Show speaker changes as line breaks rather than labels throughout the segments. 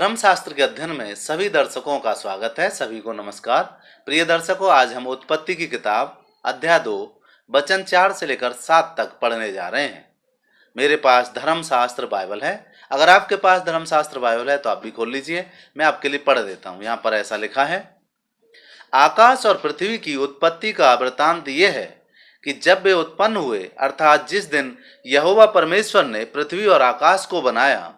धर्मशास्त्र के अध्ययन में सभी दर्शकों का स्वागत है। सभी को नमस्कार। प्रिय दर्शकों, आज हम उत्पत्ति की किताब अध्याय 2 वचन 4 से लेकर 7 तक पढ़ने जा रहे हैं। मेरे पास धर्मशास्त्र बाइबल है। अगर आपके पास धर्मशास्त्र बाइबल है तो आप भी खोल लीजिए, मैं आपके लिए पढ़ देता हूँ। यहाँ पर ऐसा लिखा है, आकाश और पृथ्वी की उत्पत्ति का वृतांत ये है कि जब वे उत्पन्न हुए, अर्थात जिस दिन यहोवा परमेश्वर ने पृथ्वी और आकाश को बनाया,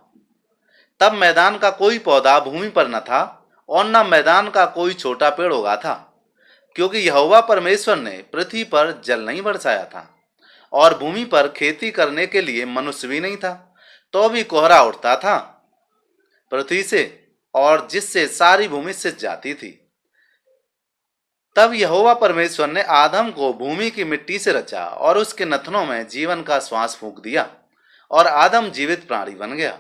तब मैदान का कोई पौधा भूमि पर न था और न मैदान का कोई छोटा पेड़ उगा था, क्योंकि यहोवा परमेश्वर ने पृथ्वी पर जल नहीं बरसाया था और भूमि पर खेती करने के लिए मनुष्य भी नहीं था। तो भी कोहरा उठता था पृथ्वी से, और जिससे सारी भूमि सिंच जाती थी। तब यहोवा परमेश्वर ने आदम को भूमि की मिट्टी से रचा और उसके नथनों में जीवन का श्वास फूंक दिया और आदम जीवित प्राणी बन गया।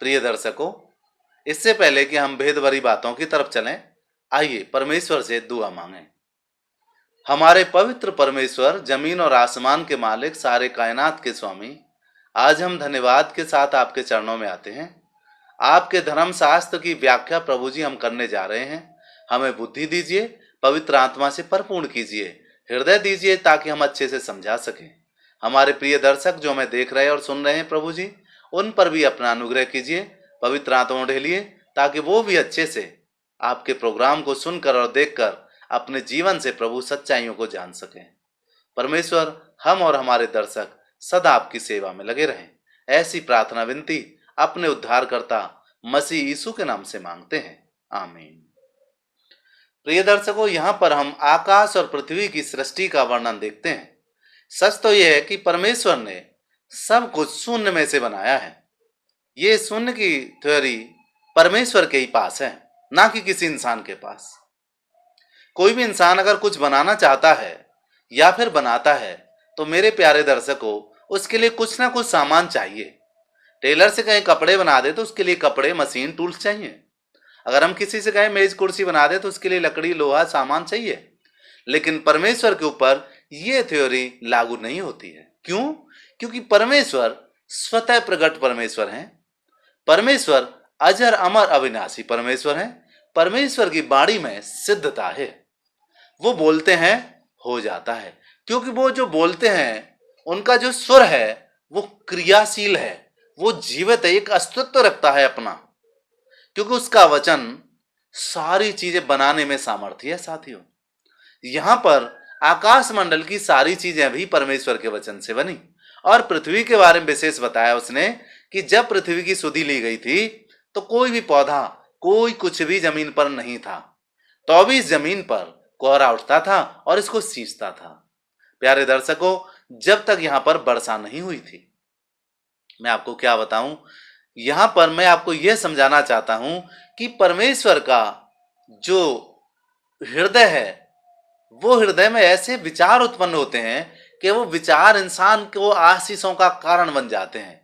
प्रिय दर्शकों, इससे पहले कि हम भेद भरी बातों की तरफ चलें, आइए परमेश्वर से दुआ मांगें। हमारे पवित्र परमेश्वर, जमीन और आसमान के मालिक, सारे कायनात के स्वामी, आज हम धन्यवाद के साथ आपके चरणों में आते हैं। आपके धर्मशास्त्र की व्याख्या प्रभु जी हम करने जा रहे हैं। हमें बुद्धि दीजिए, पवित्र आत्मा से परिपूर्ण कीजिए, हृदय दीजिए ताकि हम अच्छे से समझा सकें। हमारे प्रिय दर्शक जो हमें देख रहे हैं और सुन रहे हैं, प्रभु जी उन पर भी अपना अनुग्रह कीजिए, पवित्र आत्मा ढेलिए ताकि वो भी अच्छे से आपके प्रोग्राम को सुनकर और देखकर अपने जीवन से प्रभु सच्चाइयों को जान सकें। परमेश्वर, हम और हमारे दर्शक सदा आपकी सेवा में लगे रहें। ऐसी प्रार्थना विनती अपने उद्धारकर्ता मसीह यीशु के नाम से मांगते हैं, आमीन। प्रिय दर्शकों, यहाँ पर हम आकाश और पृथ्वी की सृष्टि का वर्णन देखते हैं। सच तो यह है कि परमेश्वर ने सब कुछ शून्य में से बनाया है। ये शून्य की थ्योरी परमेश्वर के ही पास है, ना कि किसी इंसान के पास। कोई भी इंसान अगर कुछ बनाना चाहता है या फिर बनाता है तो मेरे प्यारे दर्शकों, उसके लिए कुछ ना कुछ सामान चाहिए। टेलर से कहीं कपड़े बना दे तो उसके लिए कपड़े, मशीन, टूल्स चाहिए। अगर हम किसी से कहें मेज कुर्सी बना दे तो उसके लिए लकड़ी, लोहा, सामान चाहिए। लेकिन परमेश्वर के ऊपर यह थ्योरी लागू नहीं होती है। क्यों? क्योंकि परमेश्वर स्वतः प्रकट परमेश्वर हैं। परमेश्वर अजर अमर अविनाशी परमेश्वर हैं। परमेश्वर की वाणी में सिद्धता है। वो बोलते हैं, हो जाता है, क्योंकि वो जो बोलते हैं उनका जो स्वर है वो क्रियाशील है, वो जीवित है, एक अस्तित्व रखता है अपना, क्योंकि उसका वचन सारी चीजें बनाने में सामर्थ्य है। साथियों, यहां पर आकाश मंडल की सारी चीजें भी परमेश्वर के वचन से बनी। और पृथ्वी के बारे में विशेष बताया उसने कि जब पृथ्वी की सुधि ली गई थी तो कोई भी पौधा, कोई कुछ भी जमीन पर नहीं था, तो भी इस जमीन पर कोहरा उठता था और इसको सींचता था। प्यारे दर्शकों, जब तक यहां पर वर्षा नहीं हुई थी, मैं आपको क्या बताऊं, यहां पर मैं आपको यह समझाना चाहता हूं कि परमेश्वर का जो हृदय है, वो हृदय में ऐसे विचार उत्पन्न होते हैं कि वो विचार इंसान को आशीषों का कारण बन जाते हैं।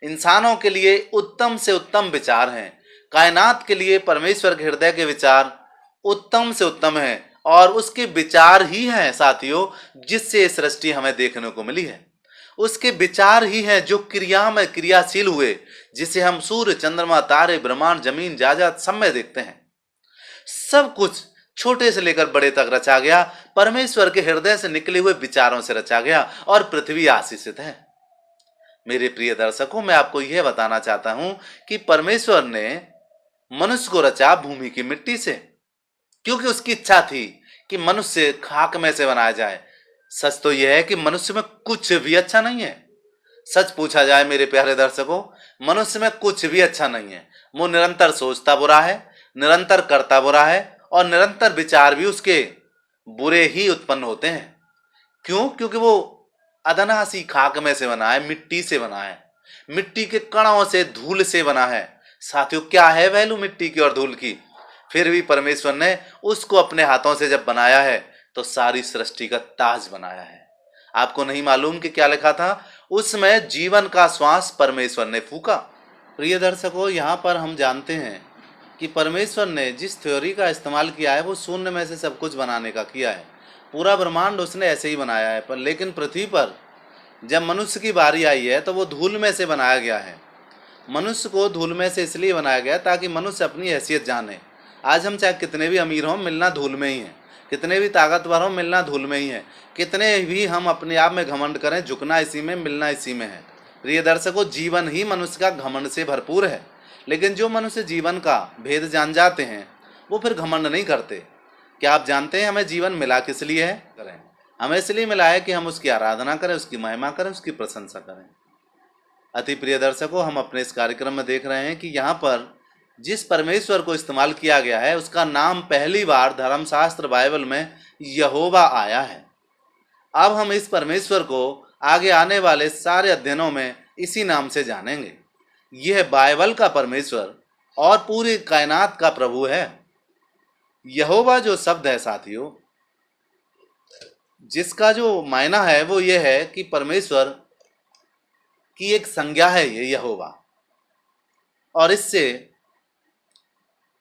इंसानों के लिए उत्तम से उत्तम विचार हैं। कायनात के लिए परमेश्वर के हृदय के विचार उत्तम से उत्तम हैं, और उसके विचार ही हैं साथियों जिससे सृष्टि हमें देखने को मिली है। उसके विचार ही हैं जो क्रिया में क्रियाशील हुए, जिसे हम सूर्य, चंद्रमा, तारे, ब्रह्मांड, जमीन, जायदाद सब में देखते हैं। सब कुछ छोटे से लेकर बड़े तक रचा गया, परमेश्वर के हृदय से निकले हुए विचारों से रचा गया, और पृथ्वी आशीषित है। मेरे प्रिय दर्शकों, मैं आपको यह बताना चाहता हूं कि परमेश्वर ने मनुष्य को रचा भूमि की मिट्टी से, क्योंकि उसकी इच्छा थी कि मनुष्य खाक में से बनाया जाए। सच तो यह है कि मनुष्य में कुछ भी अच्छा नहीं है। सच पूछा जाए मेरे प्यारे दर्शकों, मनुष्य में कुछ भी अच्छा नहीं है। वो निरंतर सोचता बुरा है, निरंतर करता बुरा है, और निरंतर विचार भी उसके बुरे ही उत्पन्न होते हैं। क्यों? क्योंकि वो अदनासी खाक में से बना है, मिट्टी से बना है, मिट्टी के कणों से, धूल से बना है। साथियों, क्या है वैल्यू मिट्टी की और धूल की? फिर भी परमेश्वर ने उसको अपने हाथों से जब बनाया है तो सारी सृष्टि का ताज बनाया है। आपको नहीं मालूम कि क्या लिखा था? उसमें जीवन का श्वास परमेश्वर ने फूका। प्रिय दर्शकों, यहाँ पर हम जानते हैं कि परमेश्वर ने जिस थ्योरी का इस्तेमाल किया है वो शून्य में से सब कुछ बनाने का किया है। पूरा ब्रह्मांड उसने ऐसे ही बनाया है। लेकिन पृथ्वी पर जब मनुष्य की बारी आई है तो वो धूल में से बनाया गया है। मनुष्य को धूल में से इसलिए बनाया गया ताकि मनुष्य अपनी हैसियत जाने। आज हम चाहे कितने भी अमीर हों, मिलना धूल में ही है, कितने भी ताकतवर हों, मिलना धूल में ही है, कितने भी हम अपने आप में घमंड करें, झुकना इसी में, मिलना इसी में है। प्रिय दर्शकों, जीवन ही मनुष्य का घमंड से भरपूर है, लेकिन जो मनुष्य जीवन का भेद जान जाते हैं वो फिर घमंड नहीं करते। क्या आप जानते हैं हमें जीवन मिला किस लिए है? करें, हमें इसलिए मिला है कि हम उसकी आराधना करें, उसकी महिमा करें, उसकी प्रशंसा करें। अति प्रिय दर्शकों, हम अपने इस कार्यक्रम में देख रहे हैं कि यहाँ पर जिस परमेश्वर को इस्तेमाल किया गया है उसका नाम पहली बार धर्मशास्त्र बाइबल में यहोवा आया है। अब हम इस परमेश्वर को आगे आने वाले सारे अध्ययनों में इसी नाम से जानेंगे। यह बाइबल का परमेश्वर और पूरी कायनात का प्रभु है। यहोवा जो शब्द है साथियों, जिसका जो मायना है वो ये है कि परमेश्वर की एक संज्ञा है ये यहोवा, और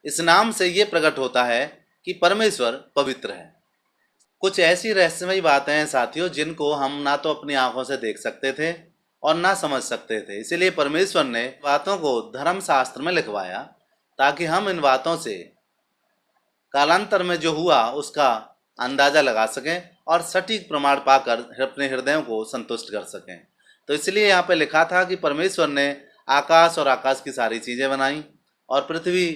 इस नाम से ये प्रकट होता है कि परमेश्वर पवित्र है। कुछ ऐसी रहस्यमयी बातें हैं साथियों जिनको हम ना तो अपनी आंखों से देख सकते थे और ना समझ सकते थे, इसीलिए परमेश्वर ने बातों को धर्मशास्त्र में लिखवाया ताकि हम इन बातों से कालांतर में जो हुआ उसका अंदाजा लगा सकें और सटीक प्रमाण पाकर अपने हृदयों को संतुष्ट कर सकें। तो इसलिए यहाँ पे लिखा था कि परमेश्वर ने आकाश और आकाश की सारी चीज़ें बनाई और पृथ्वी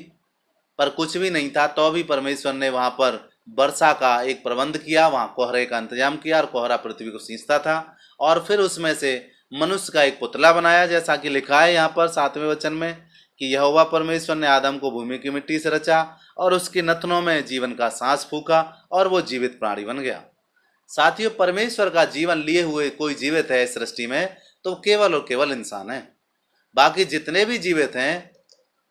पर कुछ भी नहीं था, तो भी परमेश्वर ने वहाँ पर वर्षा का एक प्रबंध किया, वहाँ कोहरे का इंतजाम किया और कोहरा पृथ्वी को सींचता था। और फिर उसमें से मनुष्य का एक पुतला बनाया, जैसा कि लिखा है यहाँ पर 7वें वचन में कि यहोवा परमेश्वर ने आदम को भूमि की मिट्टी से रचा और उसके नथनों में जीवन का सांस फूका और वो जीवित प्राणी बन गया। साथियों, परमेश्वर का जीवन लिए हुए कोई जीवित है इस सृष्टि में तो केवल और केवल इंसान है। बाकी जितने भी जीवित हैं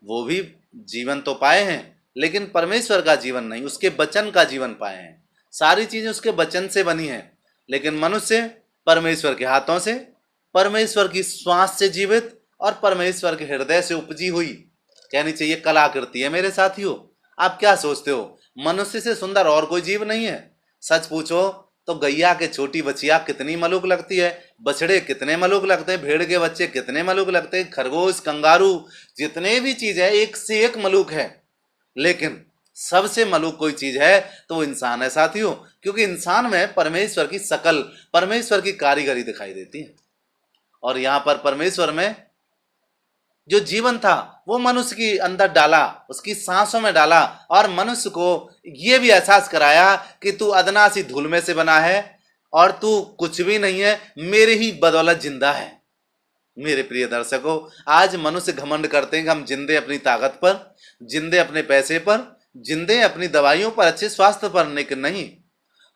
वो भी जीवन तो पाए हैं, लेकिन परमेश्वर का जीवन नहीं, उसके वचन का जीवन पाए हैं। सारी चीजें उसके वचन से बनी हैं, लेकिन मनुष्य परमेश्वर के हाथों से, परमेश्वर की श्वास से जीवित और परमेश्वर के हृदय से उपजी हुई कहनी चाहिए कलाकृति है। मेरे साथियों, आप क्या सोचते हो, मनुष्य से सुंदर और कोई जीव नहीं है? सच पूछो तो गैया के छोटी बच्चियां कितनी मलूक लगती है, बछड़े कितने मलूक लगते हैं, भेड़ के बच्चे कितने मलूक लगते हैं, खरगोश, कंगारू, जितने भी चीज है एक से एक मलूक है। लेकिन सबसे मलूक कोई चीज है तो वो इंसान है साथियों, क्योंकि इंसान में परमेश्वर की शकल, परमेश्वर की कारीगरी दिखाई देती है। और यहाँ पर परमेश्वर में जो जीवन था वो मनुष्य के अंदर डाला, उसकी सांसों में डाला और मनुष्य को ये भी एहसास कराया कि तू अदना सी धूल में से बना है और तू कुछ भी नहीं है, मेरे ही बदौलत जिंदा है। मेरे प्रिय दर्शकों, आज मनुष्य घमंड करते हैं कि हम जिंदे अपनी ताकत पर, जिंदे अपने पैसे पर, जिंदे अपनी दवाइयों पर, अच्छे स्वास्थ्य पर, लेकिन नहीं,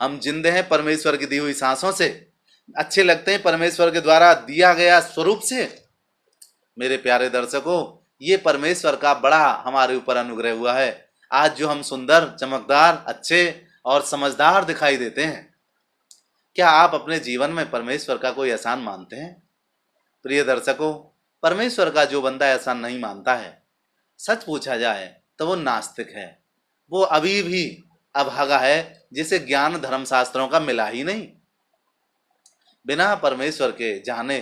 हम जिंदे हैं परमेश्वर की दी हुई सांसों से, अच्छे लगते हैं परमेश्वर के द्वारा दिया गया स्वरूप से। मेरे प्यारे दर्शकों, ये परमेश्वर का बड़ा हमारे ऊपर अनुग्रह हुआ है आज जो हम सुंदर, चमकदार, अच्छे और समझदार दिखाई देते हैं। क्या आप अपने जीवन में परमेश्वर का कोई एहसान मानते हैं? प्रिय दर्शकों, परमेश्वर का जो बंदा एहसान नहीं मानता है, सच पूछा जाए तो वो नास्तिक है, वो अभी भी अभागा है जिसे ज्ञान धर्मशास्त्रों का मिला ही नहीं। बिना परमेश्वर के जाने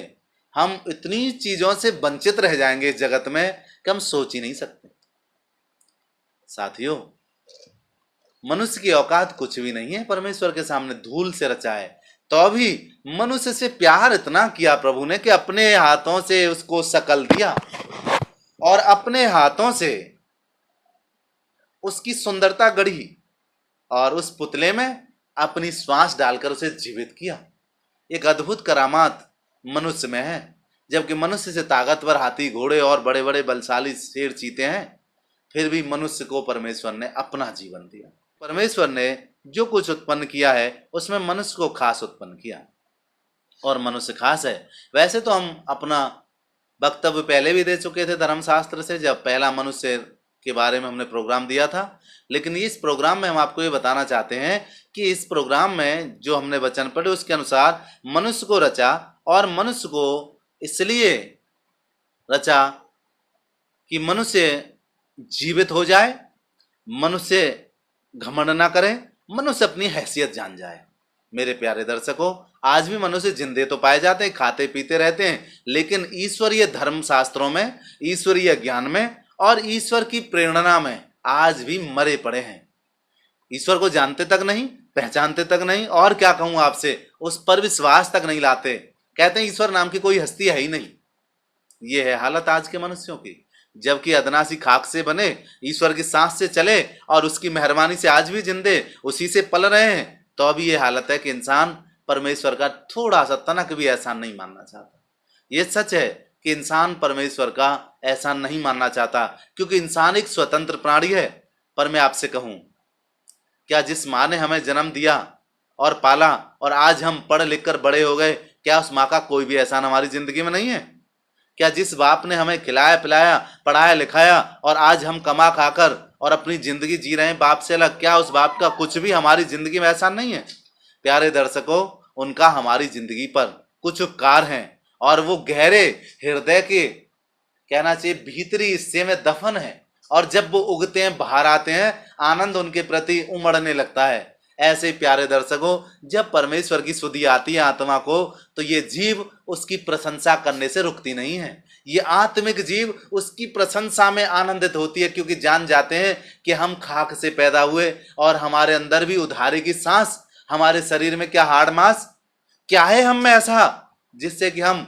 हम इतनी चीजों से वंचित रह जाएंगे इस जगत में कि हम सोच ही नहीं सकते। साथियों, मनुष्य की औकात कुछ भी नहीं है परमेश्वर के सामने, धूल से रचा है, तो भी मनुष्य से प्यार इतना किया प्रभु ने कि अपने हाथों से उसको शकल दिया और अपने हाथों से उसकी सुंदरता गढ़ी और उस पुतले में अपनी श्वास डालकर उसे जीवित किया। एक अद्भुत करामात मनुष्य में है। जबकि मनुष्य से ताकतवर हाथी, घोड़े और बड़े बड़े बलशाली शेर, चीते हैं, फिर भी मनुष्य को परमेश्वर ने अपना जीवन दिया। परमेश्वर ने जो कुछ उत्पन्न किया है उसमें मनुष्य को खास उत्पन्न किया और मनुष्य खास है। वैसे तो हम अपना वक्तव्य पहले भी दे चुके थे धर्मशास्त्र से, जब पहला मनुष्य के बारे में हमने प्रोग्राम दिया था, लेकिन इस प्रोग्राम में हम आपको ये बताना चाहते हैं कि इस प्रोग्राम में जो हमने वचन पढ़े उसके अनुसार मनुष्य को रचा और मनुष्य को इसलिए रचा कि मनुष्य जीवित हो जाए, मनुष्य घमंड ना करे, मनुष्य अपनी हैसियत जान जाए। मेरे प्यारे दर्शकों, आज भी मनुष्य जिंदे तो पाए जाते हैं, खाते पीते रहते हैं, लेकिन ईश्वरीय धर्म शास्त्रों में, ईश्वरीय ज्ञान में और ईश्वर की प्रेरणा में आज भी मरे पड़े हैं। ईश्वर को जानते तक नहीं, पहचानते तक नहीं, और क्या कहूं आपसे, उस पर विश्वास तक नहीं लाते। कहते हैं ईश्वर नाम की कोई हस्ती है ही नहीं। ये है हालत आज के मनुष्यों की। जबकि अदनासी खाक से बने, ईश्वर की सांस से चले और उसकी मेहरबानी से आज भी जिंदे उसी से पल रहे हैं, तो अभी ये हालत है कि इंसान परमेश्वर का थोड़ा सा तनक भी एहसान नहीं मानना चाहता। ये सच है कि इंसान परमेश्वर का एहसान नहीं मानना चाहता, क्योंकि इंसान एक स्वतंत्र प्राणी है। पर मैं आपसे कहूं, क्या जिस माँ ने हमें जन्म दिया और पाला और आज हम पढ़ लिख कर बड़े हो गए, क्या उस माँ का कोई भी एहसान हमारी जिंदगी में नहीं है? क्या जिस बाप ने हमें खिलाया पिलाया, पढ़ाया लिखाया और आज हम कमा खाकर और अपनी जिंदगी जी रहे हैं बाप से अलग, क्या उस बाप का कुछ भी हमारी जिंदगी में एहसान नहीं है? प्यारे दर्शकों, उनका हमारी जिंदगी पर कुछ उपकार हैं और वो गहरे हृदय के, कहना चाहिए भीतरी हिस्से में दफन है, और जब वो उगते हैं, बाहर आते हैं, आनंद उनके प्रति उमड़ने लगता है। ऐसे प्यारे दर्शकों, जब परमेश्वर की सुधि आती है आत्मा को, तो ये जीव उसकी प्रशंसा करने से रुकती नहीं है। ये आत्मिक जीव उसकी प्रशंसा में आनंदित होती है, क्योंकि जान जाते हैं कि हम खाक से पैदा हुए और हमारे अंदर भी उधारी की सांस, हमारे शरीर में क्या हाड़ मांस, क्या है हम में ऐसा जिससे कि हम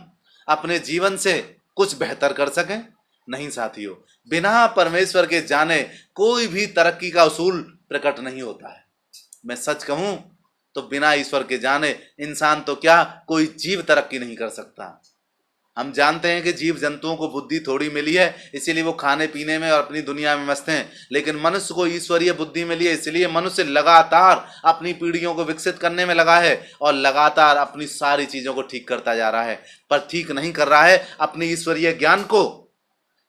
अपने जीवन से कुछ बेहतर कर सकें? नहीं साथियों, बिना परमेश्वर के जाने कोई भी तरक्की का उसूल प्रकट नहीं होता है। मैं सच कहूं तो बिना ईश्वर के जाने इंसान तो क्या, कोई जीव तरक्की नहीं कर सकता। हम जानते हैं कि जीव जंतुओं को बुद्धि थोड़ी मिली है, इसीलिए वो खाने पीने में और अपनी दुनिया में मस्त हैं, लेकिन मनुष्य को ईश्वरीय बुद्धि मिली है, इसलिए मनुष्य लगातार अपनी पीढ़ियों को विकसित करने में लगा है और लगातार अपनी सारी चीजों को ठीक करता जा रहा है। पर ठीक नहीं कर रहा है अपनी ईश्वरीय ज्ञान को,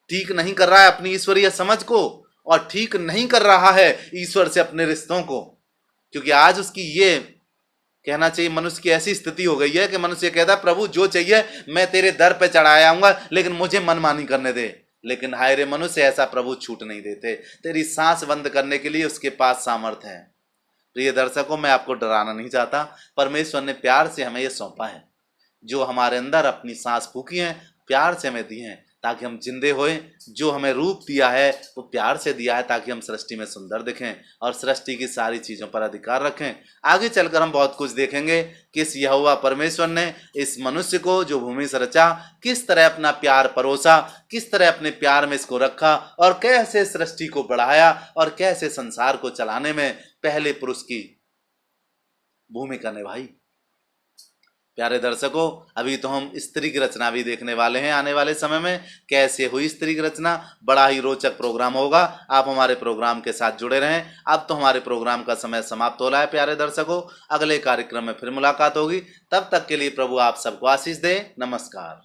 ठीक नहीं कर रहा है अपनी ईश्वरीय समझ को, और ठीक नहीं कर रहा है ईश्वर से अपने रिश्तों को। क्योंकि आज उसकी ये, कहना चाहिए मनुष्य की ऐसी स्थिति हो गई है कि मनुष्य कहता है प्रभु जो चाहिए मैं तेरे दर पे चढ़ाया आऊंगा, लेकिन मुझे मनमानी करने दे। लेकिन हाय रे मनुष्य, ऐसा प्रभु छूट नहीं देते। तेरी सांस बंद करने के लिए उसके पास सामर्थ्य है। प्रिय दर्शकों, मैं आपको डराना नहीं चाहता। परमेश्वर ने प्यार से हमें यह सौंपा है, जो हमारे अंदर अपनी सांस फूकी है, प्यार से हमें दी है ताकि हम जिंदे होएं। जो हमें रूप दिया है वो प्यार से दिया है ताकि हम सृष्टि में सुंदर दिखें और सृष्टि की सारी चीज़ों पर अधिकार रखें। आगे चलकर हम बहुत कुछ देखेंगे कि इस यहोवा परमेश्वर ने इस मनुष्य को जो भूमि से रचा, किस तरह अपना प्यार परोसा, किस तरह अपने प्यार में इसको रखा और कैसे सृष्टि को बढ़ाया और कैसे संसार को चलाने में पहले पुरुष की भूमिका निभाई। प्यारे दर्शकों, अभी तो हम स्त्री की रचना भी देखने वाले हैं। आने वाले समय में कैसे हुई स्त्री की रचना, बड़ा ही रोचक प्रोग्राम होगा। आप हमारे प्रोग्राम के साथ जुड़े रहें। अब तो हमारे प्रोग्राम का समय समाप्त हो रहा है। प्यारे दर्शकों, अगले कार्यक्रम में फिर मुलाकात होगी। तब तक के लिए प्रभु आप सबको आशीष दे। नमस्कार।